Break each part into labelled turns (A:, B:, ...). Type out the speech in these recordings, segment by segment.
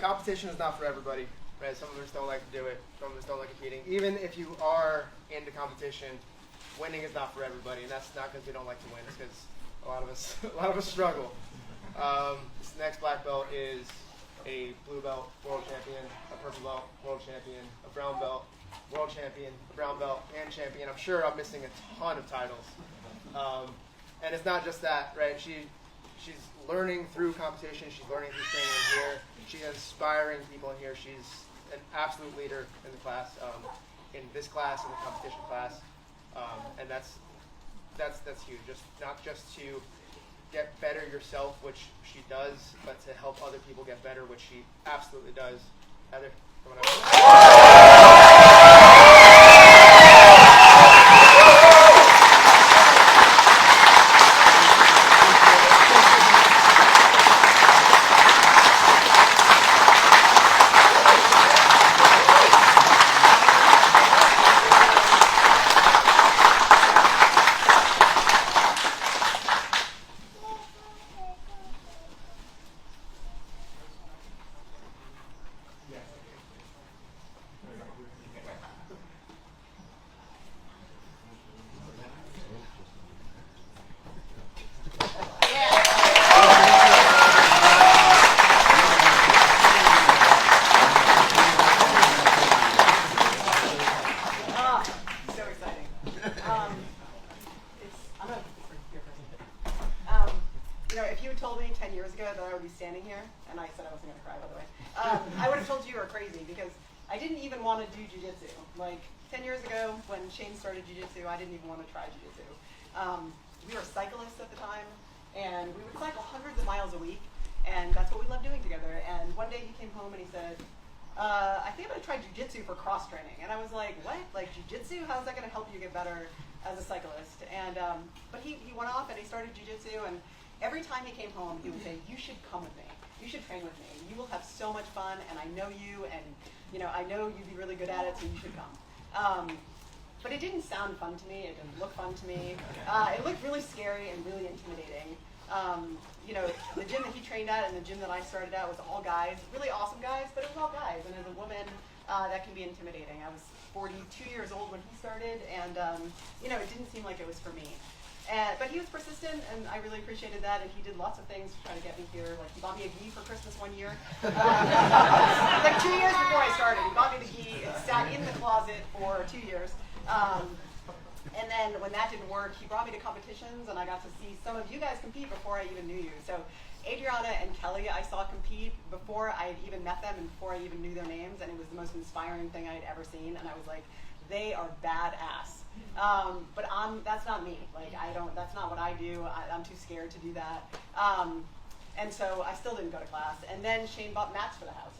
A: Competition is not for everybody, right? Some of us don't like to do it. Some of us don't like competing. Even if you are into competition, winning is not for everybody, and that's not because we don't like to win. It's because a lot of us struggle. This next black belt is a blue belt world champion, a purple belt world champion, a brown belt world champion, a brown belt and champion. I'm sure I'm missing a ton of titles. And it's not just that, right? She's learning through competition. She's learning through training here. She's inspiring people in here. She's an absolute leader in the class, in this class, in the competition class, and that's huge. Not just to get better yourself, which she does, but to help other people get better, which she absolutely does. Heather, coming up.
B: Shane started jiu-jitsu, I didn't even want to try jiu-jitsu. We were cyclists at the time, and we would cycle hundreds of miles a week, and that's what we loved doing together. And one day he came home and he said, I think I'm going to try jiu-jitsu for cross-training. And I was like, what? Like jiu-jitsu? How's that going to help you get better as a cyclist? And but he went off and he started jiu-jitsu, and every time he came home, he would say, you should come with me. You should train with me. You will have so much fun, and I know you, and I know you'd be really good at it, so you should come. But it didn't sound fun to me. It didn't look fun to me. It looked really scary and really intimidating. The gym that he trained at and the gym that I started at was all guys, really awesome guys, but it was all guys. And as a woman, that can be intimidating. I was 42 years old when he started, and it didn't seem like it was for me. But he was persistent, and I really appreciated that. And he did lots of things to try to get me here. Like he bought me a gi for Christmas one year. Like 2 years before I started, he bought me the gi. It sat in the closet for 2 years. And then when that didn't work, he brought me to competitions, and I got to see some of you guys compete before I even knew you. So Adriana and Kelly, I saw compete before I had even met them and before I even knew their names, and it was the most inspiring thing I had ever seen. And I was like, they are badass. But that's not me. Like that's not what I do. I'm too scared to do that. And so I still didn't go to class. And then Shane bought mats for the house.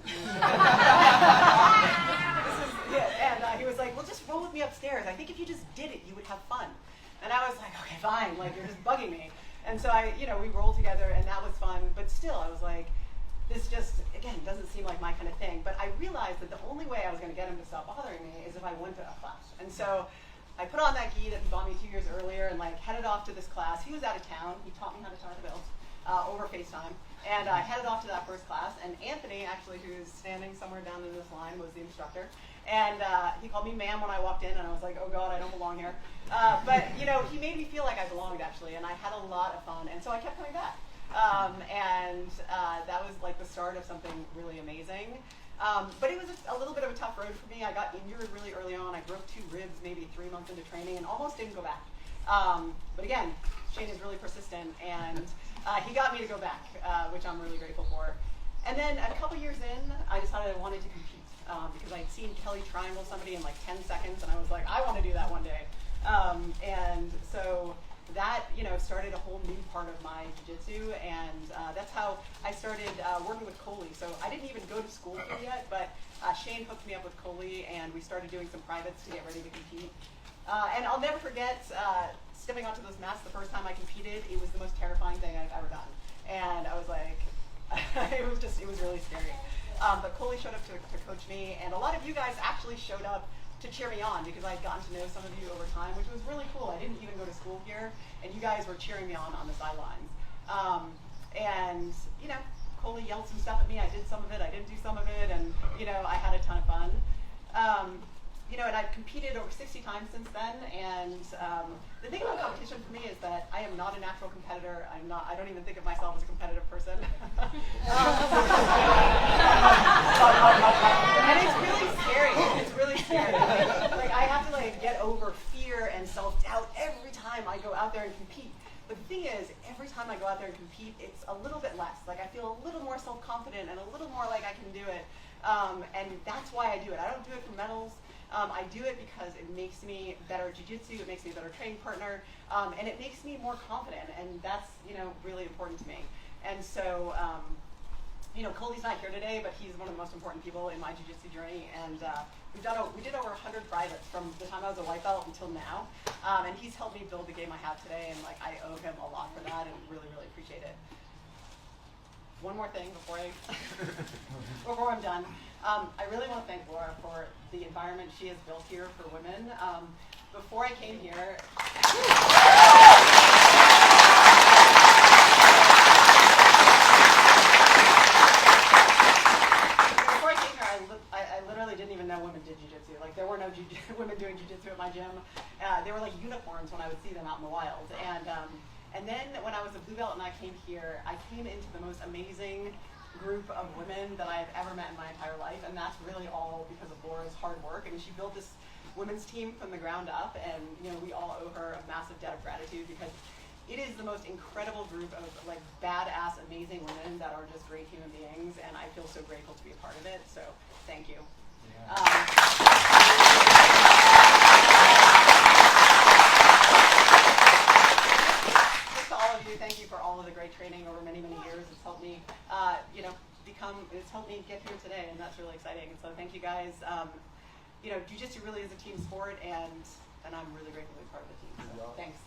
B: And he was like, well, just roll with me upstairs. I think if you just did it, you would have fun. And I was like, okay, fine. Like, you're just bugging me. And so we rolled together, and that was fun. But still, I was like, this just, again, doesn't seem like my kind of thing. But I realized that the only way I was going to get him to stop bothering me is if I went to a class. And so I put on that gi that he bought me 2 years earlier and headed off to this class. He was out of town. He taught me how to tie the belt over FaceTime. And I headed off to that first class. And Anthony, actually, who's standing somewhere down in this line, was the instructor. And he called me ma'am when I walked in, and I was like, oh God, I don't belong here. But he made me feel like I belonged, actually, and I had a lot of fun. And so I kept coming back. That was like the start of something really amazing. But it was a little bit of a tough road for me. I got injured really early on. I broke 2 ribs maybe 3 months into training and almost didn't go back. But again, Shane is really persistent, and he got me to go back, which I'm really grateful for. And then a couple years in, I decided I wanted to compete because I'd seen Kelly triangle somebody in like 10 seconds, and I was like, I want to do that one day. And so that started a whole new part of my jiu-jitsu, and that's how I started working with Coley. So I didn't even go to school here yet, but Shane hooked me up with Coley, and we started doing some privates to get ready to compete. And I'll never forget stepping onto those mats the first time I competed. It was the most terrifying thing I've ever done, and I was like, it was really scary. But Coley showed up to coach me, and a lot of you guys actually showed up to cheer me on because I had gotten to know some of you over time, which was really cool. I didn't even go to school here, and you guys were cheering me on the sidelines. Coley yelled some stuff at me. I did some of it. I didn't do some of it, and you know, I had a ton of fun. You know, and I've competed over 60 times since then. And the thing about competition for me is that I am not a natural competitor. I don't even think of myself as a competitive person. And it's really scary. It's really scary. Like I have to like get over fear and self-doubt every time I go out there and compete. But the thing is, every time I go out there and compete, it's a little bit less. Like I feel a little more self-confident and a little more like I can do it. And that's why I do it. I don't do it for medals. I do it because it makes me better jiu-jitsu, it makes me a better training partner, and it makes me more confident, and that's, you know, really important to me. And so, you know, Coley's not here today, but he's one of the most important people in my jiu-jitsu journey, and we did over 100 privates from the time I was a white belt until now, and he's helped me build the game I have today, and like I owe him a lot for that, and really, really appreciate it. One more thing before I'm done. I really want to thank Laura for the environment she has built here for women. Before I came here, I literally didn't even know women did jiu-jitsu. Like there were no women doing jiu-jitsu at my gym. They were like unicorns when I would see them out in the wild. And then when I was a blue belt and I came here, I came into the most amazing group of women that I've ever met in my entire life, and that's really all because of Laura's hard work. I mean, she built this women's team from the ground up, and you know, we all owe her a massive debt of gratitude because it is the most incredible group of like badass, amazing women that are just great human beings, and I feel so grateful to be a part of it. So, thank you. Thank you for all of the great training over many, many years. It's helped me, you know, it's helped me get here today, and that's really exciting. And so thank you guys. You know, jiu-jitsu really is a team sport, and I'm really grateful to be part of the team. So thanks.